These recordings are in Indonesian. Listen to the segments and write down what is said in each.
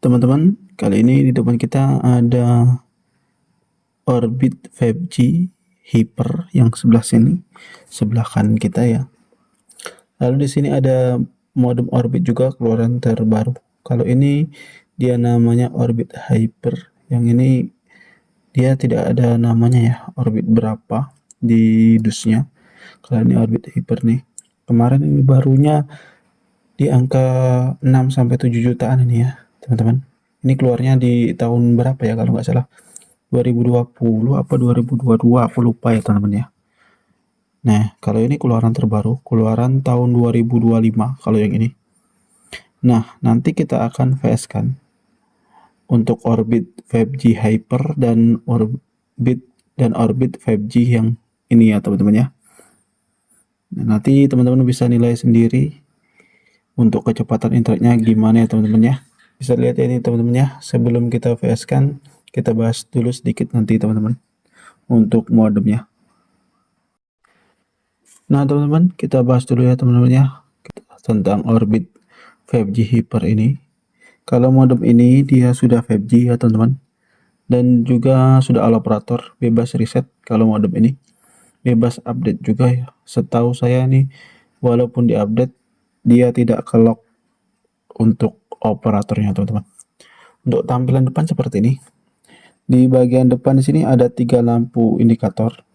Teman-teman, kali ini di depan kita ada Orbit 5G Hyper yang sebelah sini, sebelah kanan kita ya. Lalu di sini ada modem Orbit juga keluaran terbaru. Kalau ini dia namanya Orbit Hyper. Yang ini dia tidak ada namanya ya, Orbit berapa di dusnya. Kalau ini Orbit Hyper nih. Kemarin ini barunya di angka 6 sampai 7 jutaan ini ya, teman-teman. Ini keluarnya di tahun berapa ya kalau nggak salah? 2020 apa 2022 aku lupa ya teman-teman ya. Nah, kalau ini keluaran terbaru, keluaran tahun 2025 kalau yang ini. Nah, nanti kita akan VS kan untuk Orbit 5G Hyper dan Orbit 5G yang ini ya teman-teman ya. Nah, nanti teman-teman bisa nilai sendiri untuk kecepatan internetnya gimana ya teman-teman ya. Bisa lihat ya ini teman-teman ya. Sebelum kita VS kan, kita bahas dulu sedikit nanti teman-teman untuk modemnya. Nah teman-teman, kita bahas dulu ya teman-teman ya tentang Orbit 5G Hyper ini. Kalau modem ini dia sudah 5G ya teman-teman, dan juga sudah all operator, bebas reset kalau modem ini, bebas update juga ya. Setahu saya nih, walaupun diupdate dia tidak ke lock untuk operatornya teman-teman. Untuk tampilan depan seperti ini. Di bagian depan di sini ada 3 lampu indikator.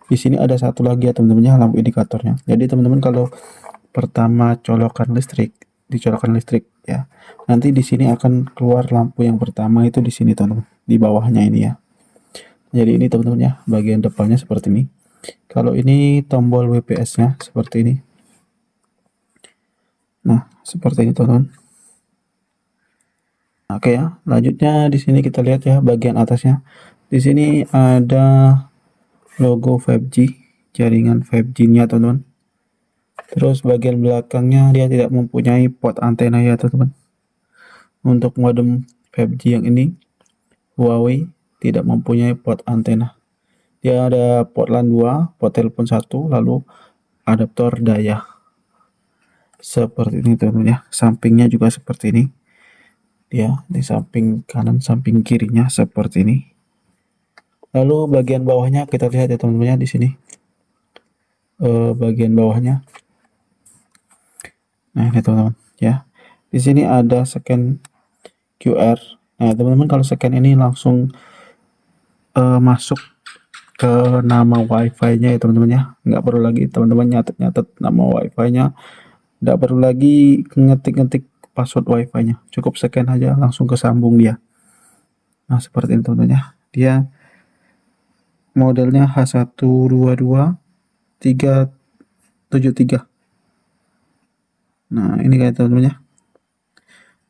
Di sini ada satu lagi ya teman-teman ya, lampu indikatornya. Jadi teman-teman kalau pertama colokan listrik, dicolokkan listrik ya. Nanti di sini akan keluar lampu yang pertama itu di sini teman-teman, di bawahnya ini ya. Jadi ini teman-teman ya, bagian depannya seperti ini. Kalau ini tombol WPS-nya seperti ini. Nah, seperti ini teman-teman. Oke ya, lanjutnya di sini kita lihat ya bagian atasnya. Di sini ada logo 5G, jaringan 5G-nya teman-teman. Terus bagian belakangnya dia tidak mempunyai port antena ya teman-teman. Untuk modem 5G yang ini Huawei tidak mempunyai port antena. Dia ada port LAN 2, port telepon 1, lalu adaptor daya. Seperti ini teman-teman ya. Sampingnya juga seperti ini. Dia di samping kanan, samping kirinya seperti ini. Lalu bagian bawahnya kita lihat ya teman-teman ya di sini. Bagian bawahnya. Nah, ini teman-teman ya. Di sini ada scan QR. Nah, teman-teman kalau scan ini langsung masuk ke nama wifi-nya ya teman-teman ya. Nggak perlu lagi teman-teman nyatet-nyatet nama wifi-nya. Nggak perlu lagi ngetik-ngetik password wifi-nya. Cukup scan aja langsung kesambung dia. Nah, seperti ini teman-teman ya. Dia modelnya H122-373. Nah, ini kayak teman-teman ya.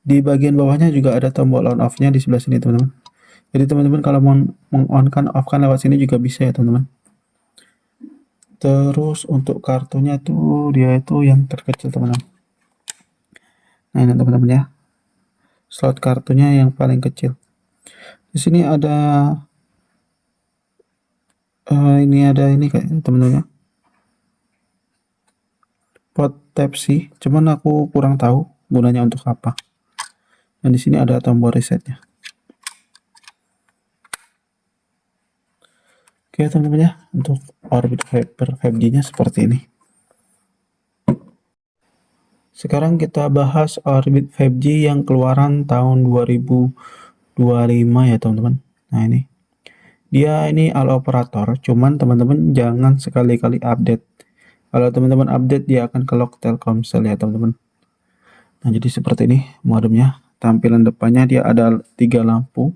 Di bagian bawahnya juga ada tombol on off-nya di sebelah sini teman-teman. Jadi teman-teman kalau mau meng-on-kan off-kan lewat sini juga bisa ya teman-teman. Terus untuk kartunya tuh dia itu yang terkecil teman-teman. Nah, ini teman-teman ya. Slot kartunya yang paling kecil. Di sini ada ini kayak teman-teman ya. Port Type-C, cuman aku kurang tahu gunanya untuk apa. Dan di sini ada tombol resetnya. Oke teman-teman ya, untuk Orbit Hyper 5G-nya seperti ini. Sekarang kita bahas Orbit 5G yang keluaran tahun 2025 ya teman-teman. Nah ini, dia ini all operator, cuman teman-teman jangan sekali-kali update. Kalau teman-teman update dia akan ke lock Telkomsel ya teman-teman. Nah jadi seperti ini modemnya. Tampilan depannya dia ada 3 lampu.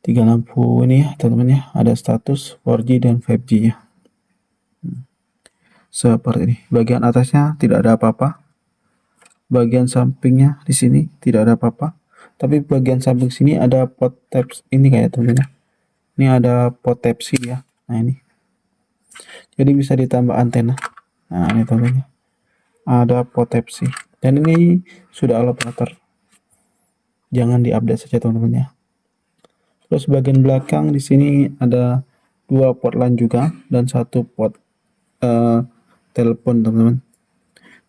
3 lampu ini ya teman-teman ya. Ada status 4G dan 5G-nya. Seperti ini. Bagian atasnya tidak ada apa-apa. Bagian sampingnya di sini tidak ada apa-apa. Tapi bagian samping sini ada port type ini kayak teman-teman ya. Ini ada port type C ya. Nah ini. Jadi bisa ditambah antena. Nah ini teman-teman ya. Ada port type C. Dan ini sudah all operator. Jangan diupdate saja teman-teman ya. Terus bagian belakang di sini ada 2 port LAN juga dan 1 port telepon teman-teman.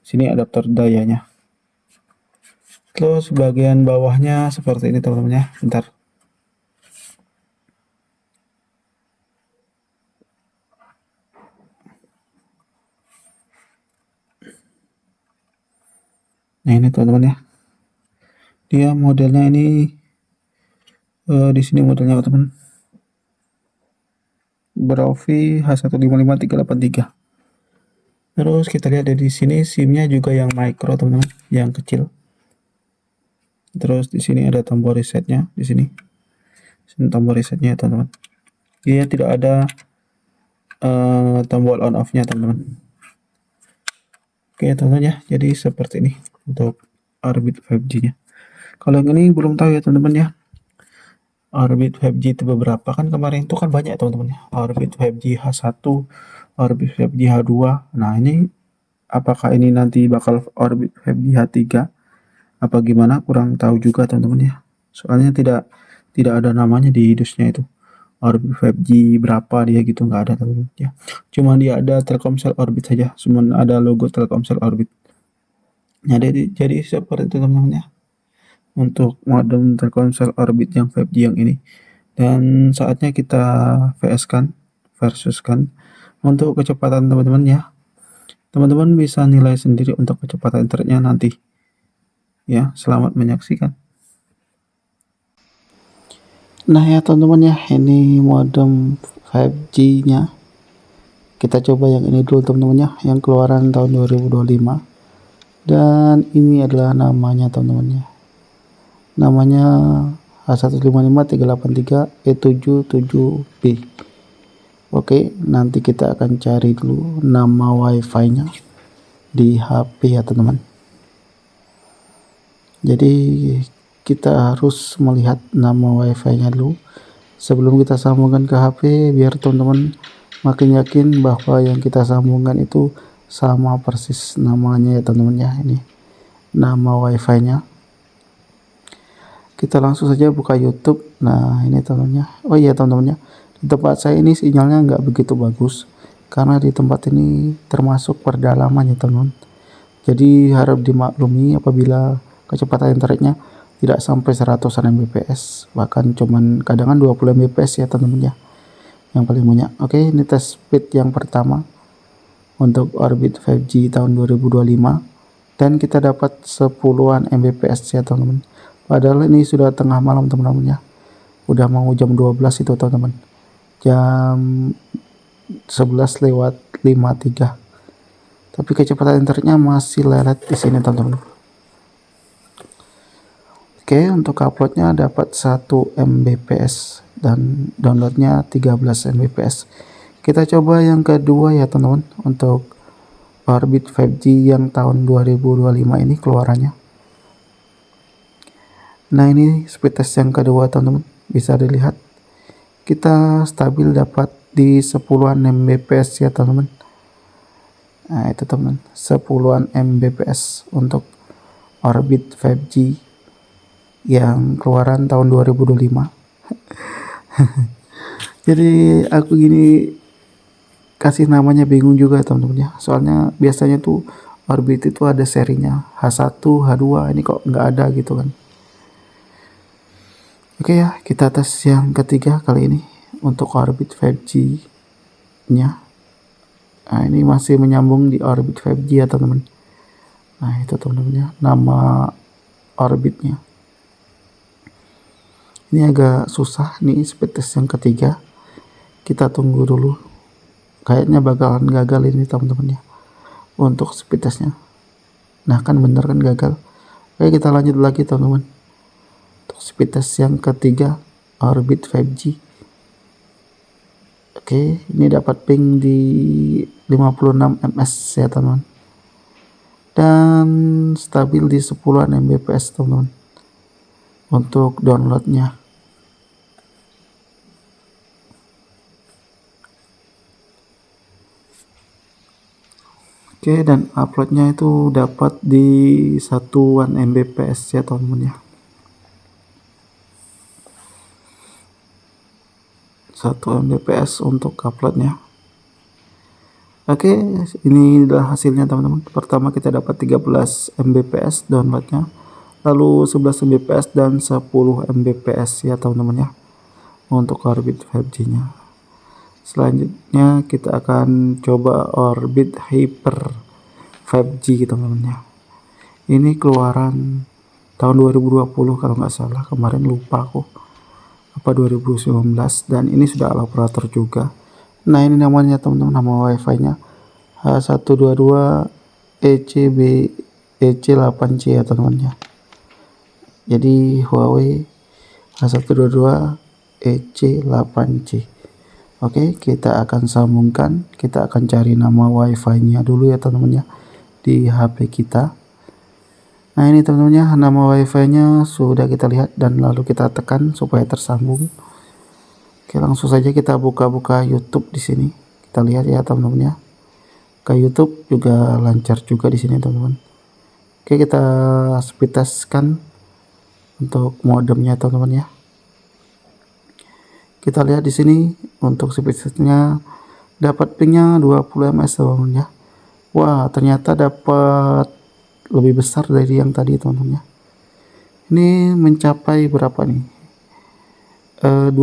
Sini adaptor dayanya. Terus bagian bawahnya seperti ini teman-teman ya. Bentar. Nah ini teman-teman ya. Dia modelnya ini di sini modelnya teman. Brovi H155383. Terus kita lihat di sini SIM-nya juga yang micro teman-teman, yang kecil. Terus di sini ada tombol resetnya di sini. Sini tombol resetnya teman-teman. Dia tidak ada tombol on off-nya teman-teman. Oke teman-teman ya. Jadi seperti ini untuk Orbit 5G-nya. Kalau yang ini belum tahu ya teman-teman ya. Orbit 5G itu beberapa kan kemarin itu kan banyak teman-teman ya. Orbit 5G H1, Orbit 5G H2. Nah, ini apakah ini nanti bakal Orbit 5G H3 apa gimana kurang tahu juga teman-teman ya. Soalnya tidak ada namanya di dusnya itu. Orbit 5G berapa dia gitu nggak ada teman-teman ya. Cuma dia ada Telkomsel Orbit saja, cuma ada logo Telkomsel Orbit. Nah, jadi seperti itu teman-teman ya. Untuk modem Telkomsel Orbit yang 5G yang ini. Dan saatnya kita VS-kan, versuskan untuk kecepatan teman-teman ya. Teman-teman bisa nilai sendiri untuk kecepatan internetnya nanti. Ya, selamat menyaksikan. Nah ya teman-teman ya, ini modem 5G-nya. Kita coba yang ini dulu teman-teman ya, yang keluaran tahun 2025. Dan ini adalah namanya teman-teman ya. Namanya H155383E77B. Oke, nanti kita akan cari dulu nama wifi-nya di HP ya teman-teman. Jadi kita harus melihat nama wifi-nya dulu sebelum kita sambungkan ke HP, biar teman-teman makin yakin bahwa yang kita sambungkan itu sama persis namanya ya teman-teman ya. Ini nama wifi-nya. Kita langsung saja buka YouTube. Nah ini teman-teman ya. Oh iya teman-teman ya, di tempat saya ini sinyalnya nggak begitu bagus karena di tempat ini termasuk pedalaman ya teman-teman. Jadi harap dimaklumi apabila kecepatan internetnya tidak sampai 100 Mbps, bahkan cuman kadang 20 Mbps ya teman-teman ya, yang paling banyak. Oke, ini tes speed yang pertama untuk Orbit 5G tahun 2025 dan kita dapat 10-an Mbps ya teman-teman. Padahal ini sudah tengah malam teman-teman ya, udah mau jam 12 itu teman-teman, jam 11:53, tapi kecepatan internetnya masih lelet di sini teman-teman. Oke, untuk uploadnya dapat 1 Mbps dan downloadnya 13 Mbps. Kita coba yang kedua ya teman-teman, untuk Orbit 5G yang tahun 2025 ini keluarannya. Nah ini speed test yang kedua teman-teman, bisa dilihat kita stabil dapat di 10-an Mbps ya teman-teman. Nah itu teman-teman, 10-an Mbps untuk Orbit 5G yang keluaran tahun 2025. Jadi aku gini kasih namanya bingung juga teman-teman ya, soalnya biasanya tuh Orbit itu ada serinya H1, H2, ini kok nggak ada gitu kan. Oke ya, kita tes yang ketiga kali ini untuk Orbit 5G nya. Nah ini masih menyambung di Orbit 5G ya teman-teman. Nah itu teman-teman ya, nama orbitnya. Ini agak susah nih speed test yang ketiga, kita tunggu dulu, kayaknya bakalan gagal ini teman-teman ya untuk speed testnya. Nah kan bener kan gagal. Oke, kita lanjut lagi teman-teman untuk speed test yang ketiga Orbit 5G. Oke, ini dapat ping di 56 ms ya teman-teman, dan stabil di 10-an Mbps teman-teman untuk downloadnya. Oke, dan uploadnya itu dapat di 1-an Mbps ya teman-teman ya. 1 Mbps untuk uploadnya. Oke, ini adalah hasilnya teman-teman. Pertama kita dapat 13 Mbps downloadnya, lalu 11 Mbps dan 10 Mbps ya teman-teman ya untuk Orbit 5G nya. Selanjutnya kita akan coba Orbit Hyper 5G teman-teman ya. Ini keluaran tahun 2020 kalau nggak salah, kemarin lupa aku apa 2019, dan ini sudah ala operator juga. Nah ini namanya teman-teman, nama wifi nya H122 ECB EC8C ya teman-teman ya. Jadi Huawei H122 EC8C. Oke, kita akan sambungkan, kita akan cari nama wifi nya dulu ya teman-teman ya di HP kita. Nah ini teman-teman ya, nama wifi nya sudah kita lihat dan lalu kita tekan supaya tersambung. Oke, langsung saja kita buka-buka YouTube di sini. Kita lihat ya teman-teman ya. Ke YouTube juga lancar juga di sini teman-teman. Oke, kita speed testkan untuk modemnya teman-teman ya. Kita lihat di sini untuk speed testnya dapat pingnya 20 ms teman-teman ya. Wah, ternyata dapat lebih besar dari yang tadi teman-teman ya. Ini mencapai berapa nih? 20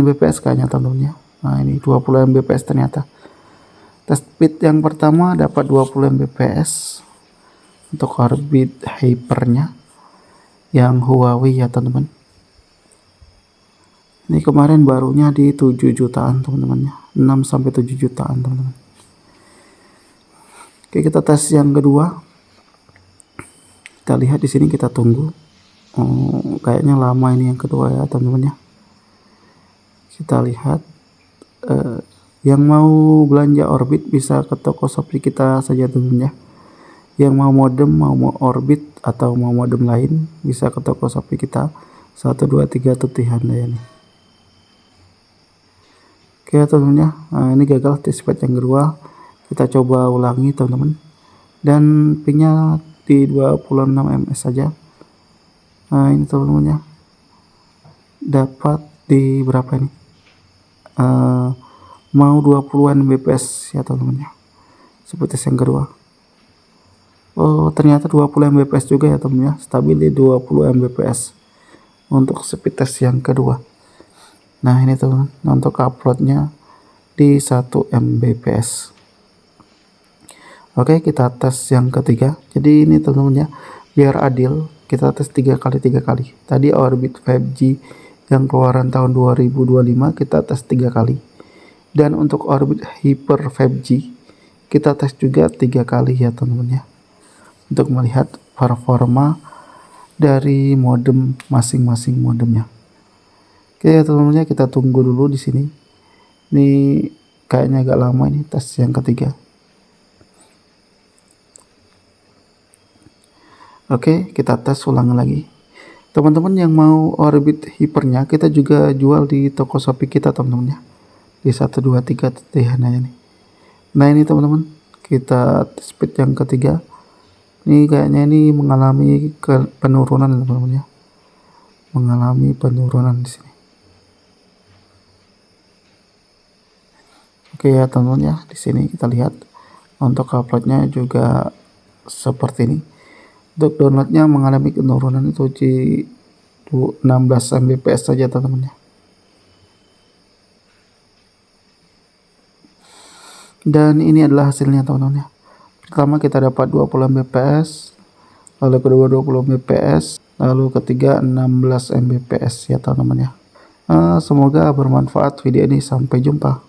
Mbps kayaknya teman-teman ya. Nah, ini 20 Mbps ternyata. Test speed yang pertama dapat 20 Mbps untuk Orbit Hyper-nya yang Huawei ya teman-teman. Ini kemarin barunya di 7 jutaan teman-teman ya. 6 sampai 7 jutaan teman-teman. Oke, kita tes yang kedua. Kita lihat di sini, kita tunggu. Kayaknya lama ini yang kedua ya teman-teman ya. Kita lihat yang mau belanja Orbit bisa ke toko Shopee kita saja teman-teman ya. Yang mau modem, mau Orbit atau mau modem lain bisa ke toko Shopee kita 123 Tuti Handayani nih. Oke teman-teman ya, nah, ini gagal test speed yang kedua. Kita coba ulangi teman-teman, dan pingnya di 26 ms saja. Nah ini teman-teman ya, dapat di berapa ini, mau 20-an Mbps ya teman-teman ya, seperti yang kedua. Oh ternyata 20 Mbps juga ya teman-teman ya, stabil di 20 Mbps untuk speed test yang kedua. Nah ini teman-teman, untuk uploadnya di 1 Mbps. Oke, kita tes yang ketiga. Jadi ini teman-teman ya, biar adil kita tes 3 kali. Tadi Orbit 5G yang keluaran tahun 2025 kita tes 3 kali, dan untuk Orbit Hyper 5G kita tes juga 3 kali ya teman-teman ya, untuk melihat performa dari modem masing-masing modemnya. Oke ya teman-teman ya, kita tunggu dulu di sini. Ini kayaknya agak lama ini tes yang ketiga. Oke, kita tes ulang lagi. Teman-teman yang mau Orbit Hypernya kita juga jual di toko Shopee kita teman-teman ya, di 123 Tuti Handayani nih. Nah ini teman-teman, kita speed yang ketiga. Ini kayaknya ini mengalami penurunan teman-teman ya, mengalami penurunan di sini. Oke ya teman-teman ya, di sini kita lihat untuk uploadnya juga seperti ini. Untuk downloadnya mengalami penurunan itu di 16 Mbps saja teman-teman ya. Dan ini adalah hasilnya teman-teman ya. Pertama kita dapat 20 Mbps, lalu kedua 20 Mbps, lalu ketiga 16 Mbps ya teman-teman ya. Semoga bermanfaat video ini, sampai jumpa.